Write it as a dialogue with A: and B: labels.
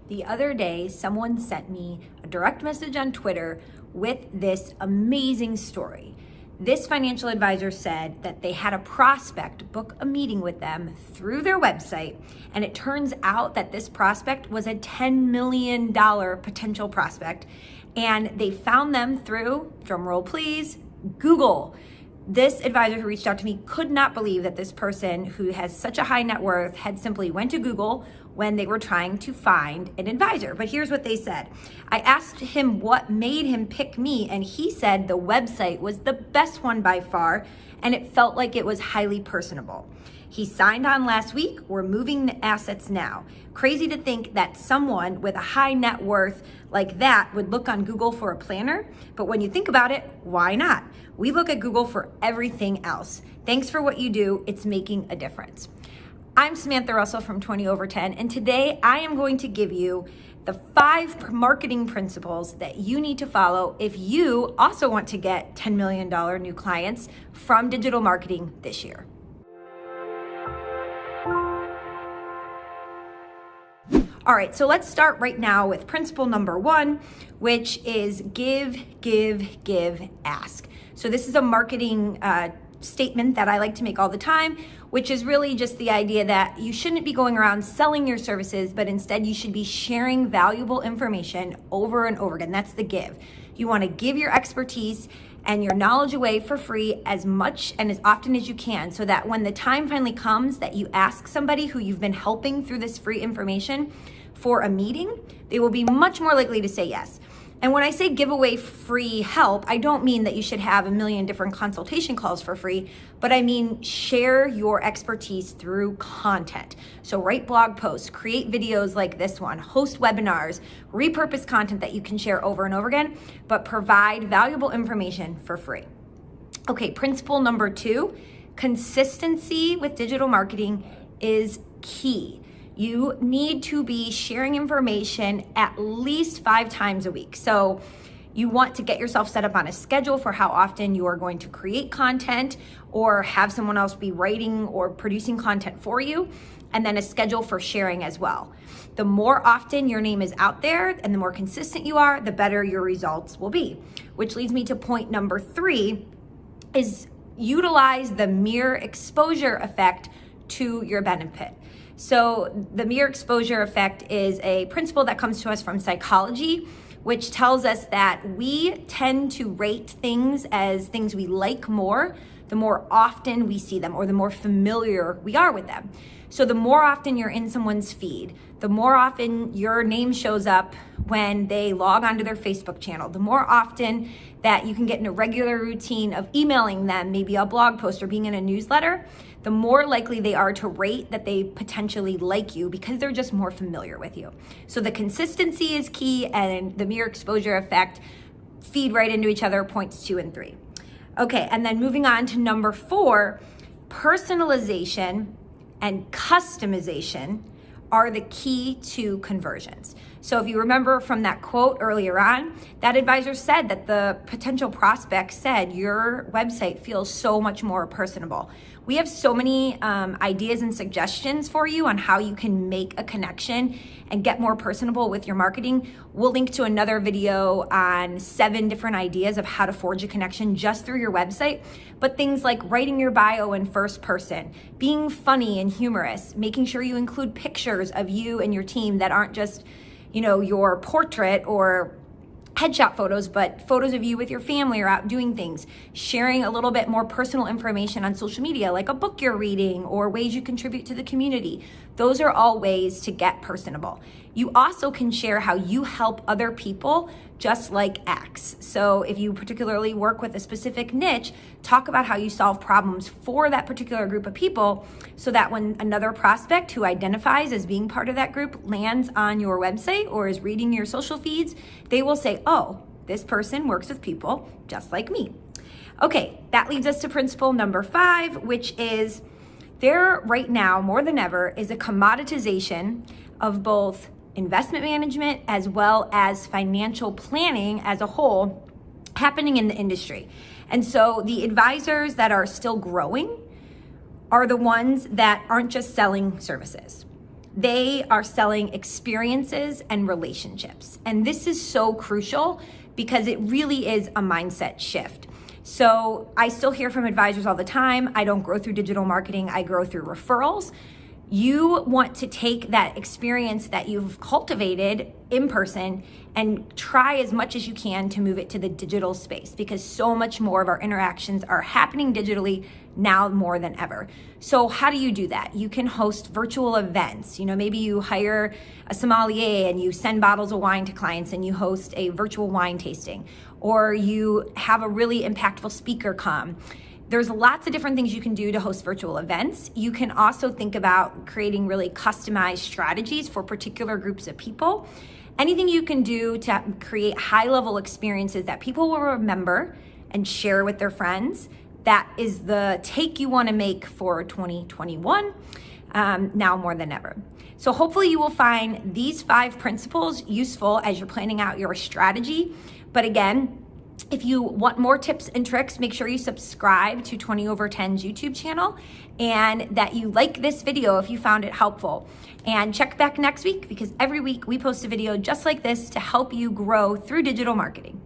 A: The other day, someone sent me a direct message on Twitter with this amazing story. This financial advisor said that they had a prospect book a meeting with them through their website, and it turns out that this prospect was a $10 million potential prospect, and they found them through, drumroll please, Google. This advisor who reached out to me could not believe that this person who has such a high net worth had simply went to Google when they were trying to find an advisor. But here's what they said. I asked him what made him pick me, and he said the website was the best one by far, and it felt like it was highly personable. He signed on last week. We're moving the assets now. Crazy to think that someone with a high net worth like that would look on Google for a planner, but when you think about it, why not? We look at Google for everything else. Thanks for what you do. It's making a difference. I'm Samantha Russell from 20 Over 10, and today I am going to give you the 5 marketing principles that you need to follow if you also want to get $10 million new clients from digital marketing this year. All right, so let's start right now with principle number 1, which is give, ask. So this is a marketing statement that I like to make all the time, which is really just the idea that you shouldn't be going around selling your services, but instead you should be sharing valuable information over and over again. That's the give. You want to give your expertise and your knowledge away for free as much and as often as you can, so that when the time finally comes that you ask somebody who you've been helping through this free information for a meeting, they will be much more likely to say yes. And when I say give away free help, I don't mean that you should have a million different consultation calls for free, but I mean share your expertise through content. So write blog posts, create videos like this one, host webinars, repurpose content that you can share over and over again, but provide valuable information for free. Okay, principle number 2, consistency with digital marketing is key. You need to be sharing information at least 5 times a week. So you want to get yourself set up on a schedule for how often you are going to create content or have someone else be writing or producing content for you, and then a schedule for sharing as well. The more often your name is out there and the more consistent you are, the better your results will be. Which leads me to point number 3 is utilize the mere exposure effect to your benefit. So the mere exposure effect is a principle that comes to us from psychology, which tells us that we tend to rate things as things we like more the more often we see them or the more familiar we are with them. So the more often you're in someone's feed, the more often your name shows up when they log onto their Facebook channel, the more often that you can get in a regular routine of emailing them, maybe a blog post or being in a newsletter, the more likely they are to rate that they potentially like you because they're just more familiar with you. So the consistency is key, and the mere exposure effect feed right into each other, points 2 and 3. Okay, and then moving on to number 4, personalization and customization are the key to conversions. So if you remember from that quote earlier on, that advisor said that the potential prospect said your website feels so much more personable. We have so many ideas and suggestions for you on how you can make a connection and get more personable with your marketing. We'll link to another video on 7 different ideas of how to forge a connection just through your website. But things like writing your bio in first person, being funny and humorous, making sure you include pictures of you and your team that aren't just, your portrait or headshot photos, but photos of you with your family or out doing things, sharing a little bit more personal information on social media, like a book you're reading or ways you contribute to the community. Those are all ways to get personable. You also can share how you help other people just like X. So if you particularly work with a specific niche, talk about how you solve problems for that particular group of people so that when another prospect who identifies as being part of that group lands on your website or is reading your social feeds, they will say, oh, this person works with people just like me. Okay, that leads us to principle number 5, which is there right now, more than ever, is a commoditization of both investment management as well as financial planning as a whole happening in the industry. And so the advisors that are still growing are the ones that aren't just selling services. They are selling experiences and relationships. And this is so crucial because it really is a mindset shift. So I still hear from advisors all the time, I don't grow through digital marketing, I grow through referrals. You want to take that experience that you've cultivated in person and try as much as you can to move it to the digital space, because so much more of our interactions are happening digitally now more than ever. So how do you do that? You can host virtual events. Maybe you hire a sommelier and you send bottles of wine to clients and you host a virtual wine tasting, or you have a really impactful speaker come. There's lots of different things you can do to host virtual events. You can also think about creating really customized strategies for particular groups of people. Anything you can do to create high-level experiences that people will remember and share with their friends. That is the take you want to make for 2021, now more than ever. So hopefully you will find these 5 principles useful as you're planning out your strategy. But again, if you want more tips and tricks, make sure you subscribe to 20 Over 10's YouTube channel and that you like this video if you found it helpful. And check back next week, because every week we post a video just like this to help you grow through digital marketing.